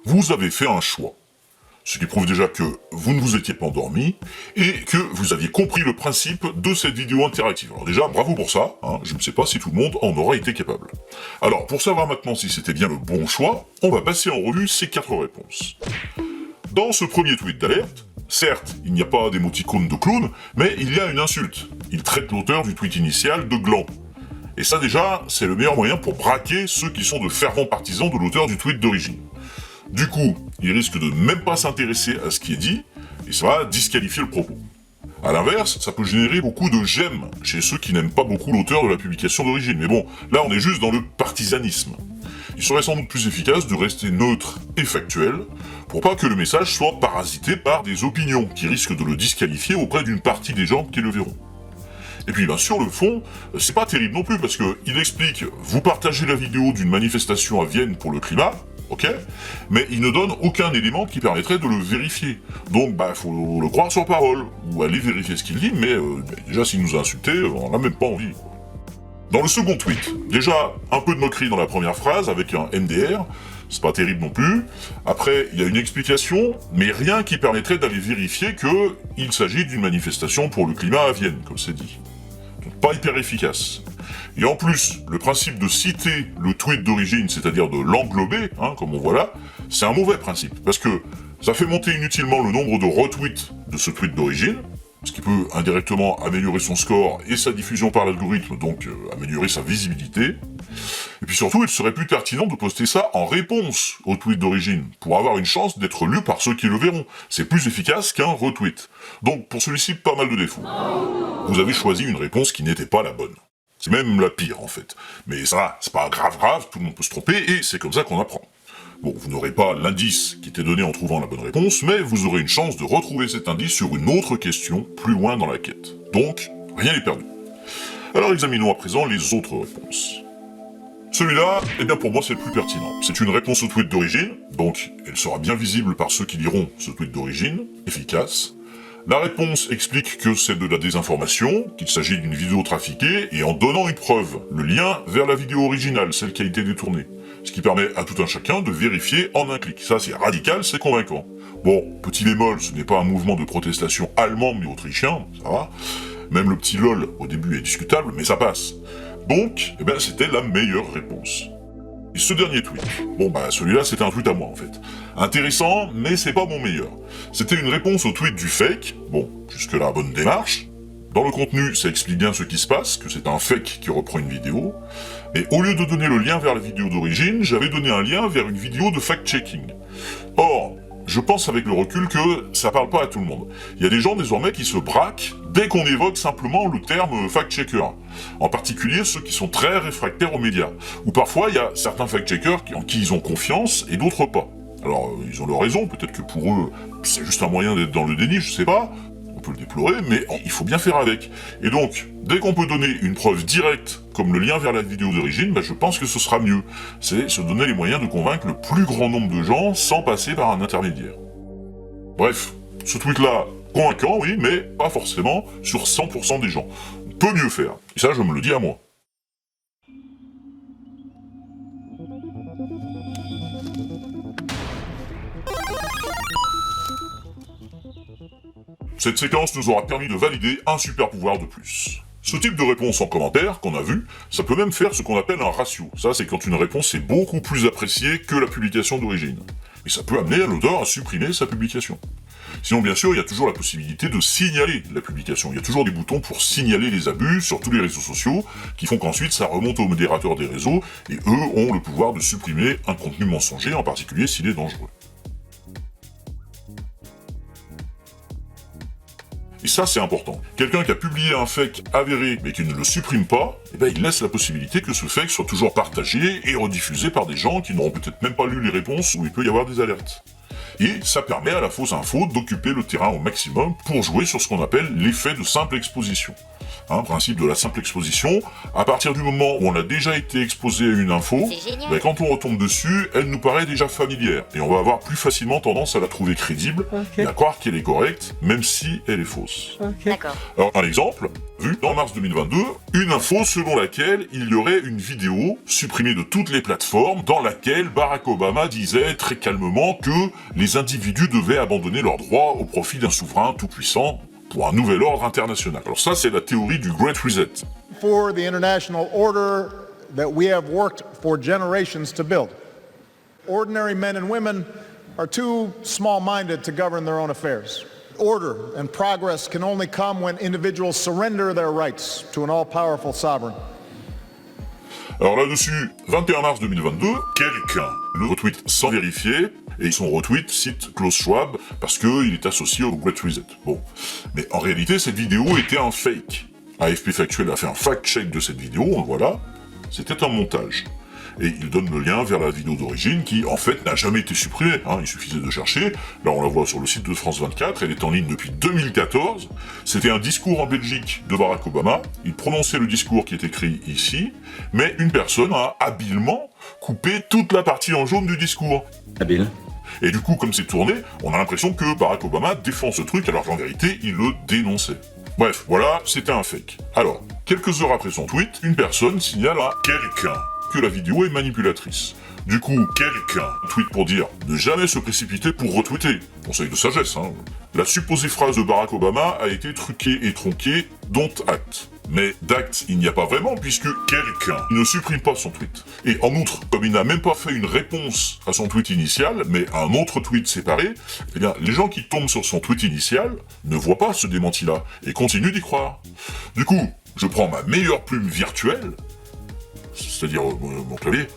Vous avez fait un choix. Ce qui prouve déjà que vous ne vous étiez pas endormi et que vous aviez compris le principe de cette vidéo interactive. Alors déjà, bravo pour ça, hein, je ne sais pas si tout le monde en aura été capable. Alors, pour savoir maintenant si c'était bien le bon choix, on va passer en revue ces 4 réponses. Dans ce premier tweet d'alerte, certes, il n'y a pas d'émoticône de clown, mais il y a une insulte. Il traite l'auteur du tweet initial de gland. Et ça déjà, c'est le meilleur moyen pour braquer ceux qui sont de fervents partisans de l'auteur du tweet d'origine. Du coup, il risque de même pas s'intéresser à ce qui est dit, et ça va disqualifier le propos. A l'inverse, ça peut générer beaucoup de j'aime chez ceux qui n'aiment pas beaucoup l'auteur de la publication d'origine. Mais bon, là on est juste dans le partisanisme. Il serait sans doute plus efficace de rester neutre et factuel, pour pas que le message soit parasité par des opinions qui risquent de le disqualifier auprès d'une partie des gens qui le verront. Et puis, sur le fond, c'est pas terrible non plus, parce que il explique, vous partagez la vidéo d'une manifestation à Vienne pour le climat, ok, mais il ne donne aucun élément qui permettrait de le vérifier. Donc, faut le croire sur parole, ou aller vérifier ce qu'il dit, mais déjà, s'il nous a insulté, on n'a même pas envie. Dans le second tweet, déjà, un peu de moquerie dans la première phrase, avec un MDR, c'est pas terrible non plus. Après, il y a une explication, mais rien qui permettrait d'aller vérifier qu'il s'agit d'une manifestation pour le climat à Vienne, comme c'est dit. Donc pas hyper efficace. Et en plus, le principe de citer le tweet d'origine, c'est-à-dire de l'englober, comme on voit là, c'est un mauvais principe, parce que ça fait monter inutilement le nombre de retweets de ce tweet d'origine, ce qui peut indirectement améliorer son score et sa diffusion par l'algorithme, donc améliorer sa visibilité. Et puis surtout, il serait plus pertinent de poster ça en réponse au tweet d'origine, pour avoir une chance d'être lu par ceux qui le verront. C'est plus efficace qu'un retweet. Donc pour celui-ci, pas mal de défauts. Vous avez choisi une réponse qui n'était pas la bonne. C'est même la pire en fait. Mais ça, c'est pas grave, tout le monde peut se tromper, et c'est comme ça qu'on apprend. Bon, vous n'aurez pas l'indice qui était donné en trouvant la bonne réponse, mais vous aurez une chance de retrouver cet indice sur une autre question plus loin dans la quête. Donc, rien n'est perdu. Alors examinons à présent les autres réponses. Celui-là, pour moi c'est le plus pertinent. C'est une réponse au tweet d'origine, donc elle sera bien visible par ceux qui liront ce tweet d'origine, efficace. La réponse explique que c'est de la désinformation, qu'il s'agit d'une vidéo trafiquée, et en donnant une preuve, le lien vers la vidéo originale, celle qui a été détournée. Ce qui permet à tout un chacun de vérifier en un clic. Ça, c'est radical, c'est convaincant. Bon, petit bémol, ce n'est pas un mouvement de protestation allemand mais autrichien, ça va. Même le petit lol, au début, est discutable, mais ça passe. Donc, c'était la meilleure réponse. Et ce dernier tweet, celui-là, c'était un tweet à moi, en fait. Intéressant, mais c'est pas mon meilleur. C'était une réponse au tweet du fake, jusque-là, bonne démarche. Dans le contenu, ça explique bien ce qui se passe, que c'est un fake qui reprend une vidéo. Et au lieu de donner le lien vers la vidéo d'origine, j'avais donné un lien vers une vidéo de fact-checking. Or, je pense avec le recul que ça parle pas à tout le monde. Il y a des gens désormais qui se braquent dès qu'on évoque simplement le terme fact-checker. En particulier ceux qui sont très réfractaires aux médias. Ou parfois, il y a certains fact-checkers en qui ils ont confiance et d'autres pas. Alors, ils ont leur raison, peut-être que pour eux, c'est juste un moyen d'être dans le déni, je sais pas. On peut le déplorer, mais il faut bien faire avec. Et donc, dès qu'on peut donner une preuve directe, comme le lien vers la vidéo d'origine, je pense que ce sera mieux. C'est se donner les moyens de convaincre le plus grand nombre de gens sans passer par un intermédiaire. Bref, ce tweet-là, convaincant, oui, mais pas forcément sur 100% des gens. On peut mieux faire. Et ça, je me le dis à moi. Cette séquence nous aura permis de valider un super pouvoir de plus. Ce type de réponse en commentaire, qu'on a vu, ça peut même faire ce qu'on appelle un ratio. Ça, c'est quand une réponse est beaucoup plus appréciée que la publication d'origine. Et ça peut amener l'auteur à supprimer sa publication. Sinon, bien sûr, il y a toujours la possibilité de signaler la publication. Il y a toujours des boutons pour signaler les abus sur tous les réseaux sociaux, qui font qu'ensuite ça remonte aux modérateurs des réseaux, et eux ont le pouvoir de supprimer un contenu mensonger, en particulier s'il est dangereux. Et ça, c'est important. Quelqu'un qui a publié un fake avéré, mais qui ne le supprime pas, il laisse la possibilité que ce fake soit toujours partagé et rediffusé par des gens qui n'auront peut-être même pas lu les réponses où il peut y avoir des alertes. Et ça permet à la fausse info d'occuper le terrain au maximum pour jouer sur ce qu'on appelle l'effet de simple exposition. Principe de la simple exposition, à partir du moment où on a déjà été exposé à une info, quand on retombe dessus, elle nous paraît déjà familière, et on va avoir plus facilement tendance à la trouver crédible, et à croire qu'elle est correcte, même si elle est fausse. D'accord. Alors, un exemple, vu en mars 2022, une info selon laquelle il y aurait une vidéo supprimée de toutes les plateformes dans laquelle Barack Obama disait très calmement que les individus devaient abandonner leurs droits au profit d'un souverain tout-puissant pour un nouvel ordre international. Alors ça, c'est la théorie du Great Reset. For the international order that we have worked for generations to build. Ordinary men and women are too small-minded to govern their own affairs. Order and progress can only come when individuals surrender their rights to an all-powerful sovereign. Alors là-dessus, 21 mars 2022, quelqu'un le retweet sans vérifier, et son retweet cite Klaus Schwab parce qu'il est associé au Great Reset. Bon. Mais en réalité, cette vidéo était un fake. AFP Factuel a fait un fact-check de cette vidéo, voilà. C'était un montage. Et il donne le lien vers la vidéo d'origine qui, en fait, n'a jamais été supprimée. Il suffisait de chercher. Là, on la voit sur le site de France 24. Elle est en ligne depuis 2014. C'était un discours en Belgique de Barack Obama. Il prononçait le discours qui est écrit ici, mais une personne a habilement coupé toute la partie en jaune du discours. Habile. Et du coup, comme c'est tourné, on a l'impression que Barack Obama défend ce truc, alors qu'en vérité, il le dénonçait. Bref, voilà, c'était un fake. Alors, quelques heures après son tweet, une personne signale à quelqu'un que la vidéo est manipulatrice. Du coup, quelqu'un tweet pour dire « Ne jamais se précipiter pour retweeter ». Conseil de sagesse, La supposée phrase de Barack Obama a été truquée et tronquée, don't act. Mais d'acte, il n'y a pas vraiment, puisque quelqu'un ne supprime pas son tweet. Et en outre, comme il n'a même pas fait une réponse à son tweet initial, mais à un autre tweet séparé, eh bien, les gens qui tombent sur son tweet initial ne voient pas ce démenti-là, et continuent d'y croire. Du coup, je prends ma meilleure plume virtuelle, c'est-à-dire mon clavier,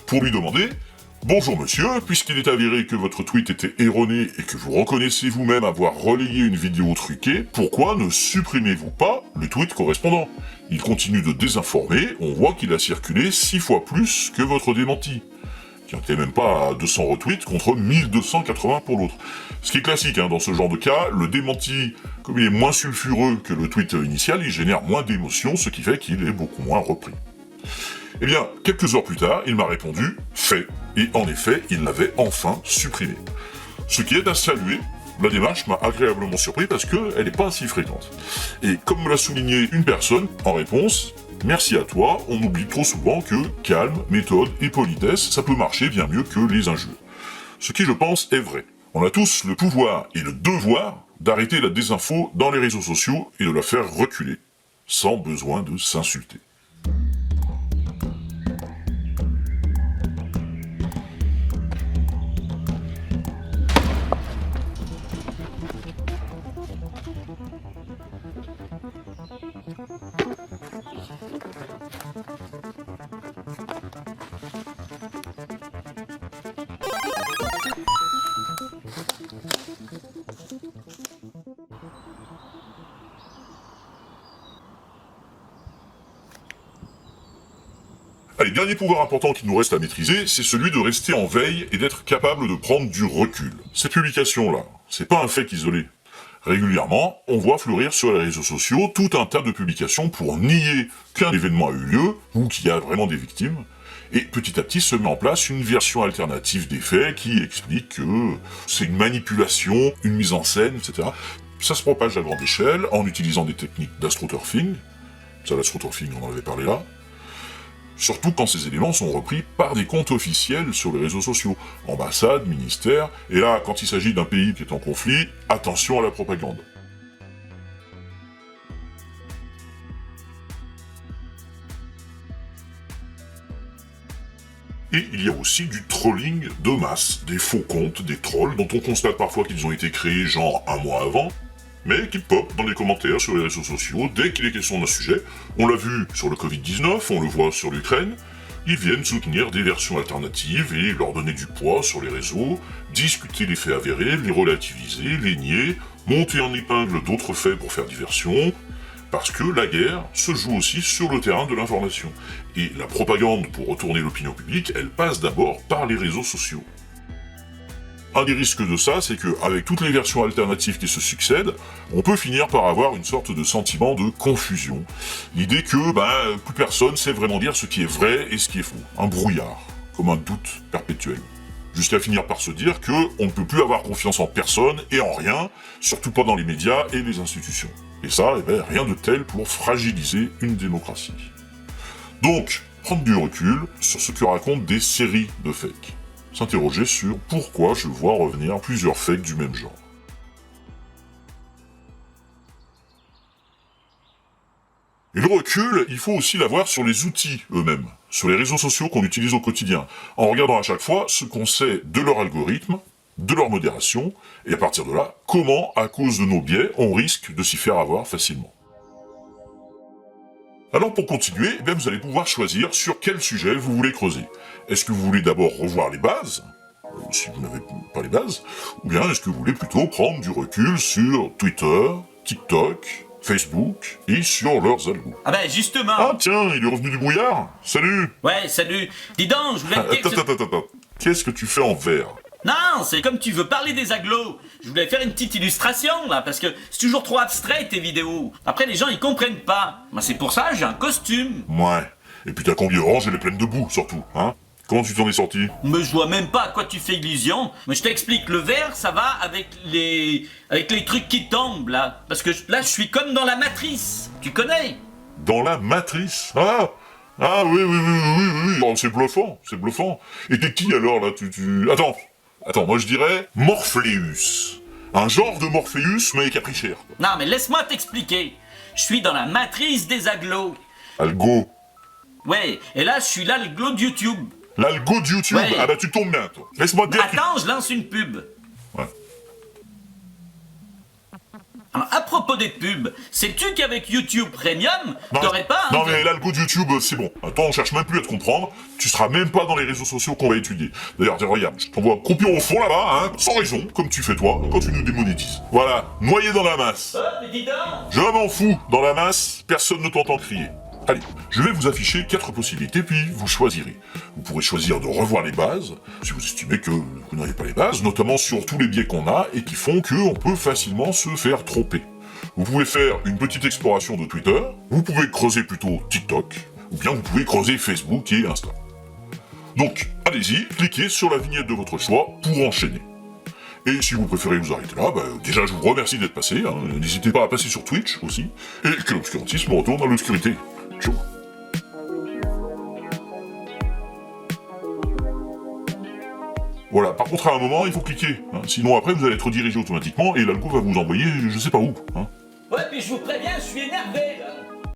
pour lui demander « Bonjour monsieur, puisqu'il est avéré que votre tweet était erroné et que vous reconnaissez vous-même avoir relayé une vidéo truquée, pourquoi ne supprimez-vous pas le tweet correspondant ? Il continue de désinformer, on voit qu'il a circulé 6 fois plus que votre démenti. » Qui n'était même pas à 200 retweets contre 1280 pour l'autre. Ce qui est classique dans ce genre de cas, le démenti, comme il est moins sulfureux que le tweet initial, il génère moins d'émotions, ce qui fait qu'il est beaucoup moins repris. Eh bien, quelques heures plus tard, il m'a répondu « fait », et en effet, il l'avait enfin supprimé. Ce qui est à saluer, la démarche m'a agréablement surpris parce qu'elle n'est pas si fréquente. Et comme me l'a souligné une personne, en réponse, « Merci à toi, on oublie trop souvent que calme, méthode et politesse, ça peut marcher bien mieux que les injures. » Ce qui, je pense, est vrai. On a tous le pouvoir et le devoir d'arrêter la désinfo dans les réseaux sociaux et de la faire reculer, sans besoin de s'insulter. Allez, dernier pouvoir important qu'il nous reste à maîtriser, c'est celui de rester en veille et d'être capable de prendre du recul. Cette publication-là, c'est pas un fait isolé. Régulièrement, on voit fleurir sur les réseaux sociaux tout un tas de publications pour nier qu'un événement a eu lieu, ou qu'il y a vraiment des victimes, et petit à petit se met en place une version alternative des faits qui explique que c'est une manipulation, une mise en scène, etc. Ça se propage à grande échelle en utilisant des techniques d'astroturfing. Ça, l'astroturfing, on en avait parlé là. Surtout quand ces éléments sont repris par des comptes officiels sur les réseaux sociaux, ambassades, ministères, et là, quand il s'agit d'un pays qui est en conflit, attention à la propagande. Et il y a aussi du trolling de masse, des faux comptes, des trolls, dont on constate parfois qu'ils ont été créés genre un mois avant, mais qui pop dans les commentaires sur les réseaux sociaux dès qu'il est question d'un sujet. On l'a vu sur le Covid-19, on le voit sur l'Ukraine. Ils viennent soutenir des versions alternatives et leur donner du poids sur les réseaux, discuter les faits avérés, les relativiser, les nier, monter en épingle d'autres faits pour faire diversion, parce que la guerre se joue aussi sur le terrain de l'information. Et la propagande pour retourner l'opinion publique, elle passe d'abord par les réseaux sociaux. Un des risques de ça, c'est que avec toutes les versions alternatives qui se succèdent, on peut finir par avoir une sorte de sentiment de confusion. L'idée que plus personne sait vraiment dire ce qui est vrai et ce qui est faux. Un brouillard, comme un doute perpétuel. Jusqu'à finir par se dire que on ne peut plus avoir confiance en personne et en rien, surtout pas dans les médias et les institutions. Et ça, rien de tel pour fragiliser une démocratie. Donc, prendre du recul sur ce que racontent des séries de fakes. S'interroger sur pourquoi je vois revenir plusieurs fakes du même genre. Et le recul, il faut aussi l'avoir sur les outils eux-mêmes, sur les réseaux sociaux qu'on utilise au quotidien, en regardant à chaque fois ce qu'on sait de leur algorithme, de leur modération, et à partir de là, comment, à cause de nos biais, on risque de s'y faire avoir facilement. Alors pour continuer, vous allez pouvoir choisir sur quel sujet vous voulez creuser. Est-ce que vous voulez d'abord revoir les bases, si vous n'avez pas les bases, ou bien est-ce que vous voulez plutôt prendre du recul sur Twitter, TikTok, Facebook et sur leurs algos. Ah ben justement. Ah tiens, il est revenu du brouillard. Salut. Ouais, salut. Dis donc, je voulais te dire... Attends. Qu'est-ce que tu fais en vert? Non, c'est comme tu veux parler des agglos. Je voulais faire une petite illustration, là, parce que c'est toujours trop abstrait, tes vidéos. Après, les gens, ils comprennent pas. C'est pour ça, j'ai un costume. Ouais. Et puis ta combi orange, elle est pleine de boue, surtout, hein? Comment tu t'en es sorti? Mais je vois même pas à quoi tu fais illusion. Mais je t'explique, le vert, ça va avec les trucs qui tombent, là. Parce que là, je suis comme dans la matrice. Tu connais? Dans la matrice? Ah oui. Oh, c'est bluffant. Et t'es qui alors, là? Attends, moi je dirais Morpheus. Un genre de Morpheus, mais qui a pris cher. Non, mais laisse-moi t'expliquer. Je suis dans la matrice des agglos. Algo. Ouais, et là, je suis l'algo de YouTube. L'algo de YouTube? Ouais. Ah bah tu tombes bien, toi. Laisse-moi te dire... Attends, je lance une pub. Ouais. Alors, à propos des pubs, sais-tu qu'avec YouTube Premium, t'aurais pas... Non mais l'algo de YouTube, c'est bon. Attends, on cherche même plus à te comprendre. Tu seras même pas dans les réseaux sociaux qu'on va étudier. D'ailleurs, tiens, regarde, je t'envoie un croupion au fond là-bas, hein, sans raison, comme tu fais toi, quand tu nous démonétises. Voilà, noyé dans la masse. Mais dis donc. Je m'en fous, dans la masse, personne ne t'entend crier. Allez, je vais vous afficher 4 possibilités, puis vous choisirez. Vous pourrez choisir de revoir les bases, si vous estimez que vous n'avez pas les bases, notamment sur tous les biais qu'on a et qui font qu'on peut facilement se faire tromper. Vous pouvez faire une petite exploration de Twitter, vous pouvez creuser plutôt TikTok, ou bien vous pouvez creuser Facebook et Insta. Donc, allez-y, cliquez sur la vignette de votre choix pour enchaîner. Et si vous préférez vous arrêter là, déjà je vous remercie d'être passé, hein. N'hésitez pas à passer sur Twitch aussi, et que l'obscurantisme retourne à l'obscurité. Ciao. Voilà, par contre à un moment il faut cliquer, hein. Sinon après vous allez être redirigé automatiquement et l'algo va vous envoyer je sais pas où. Hein. Ouais, puis je vous préviens, je suis énervé, là.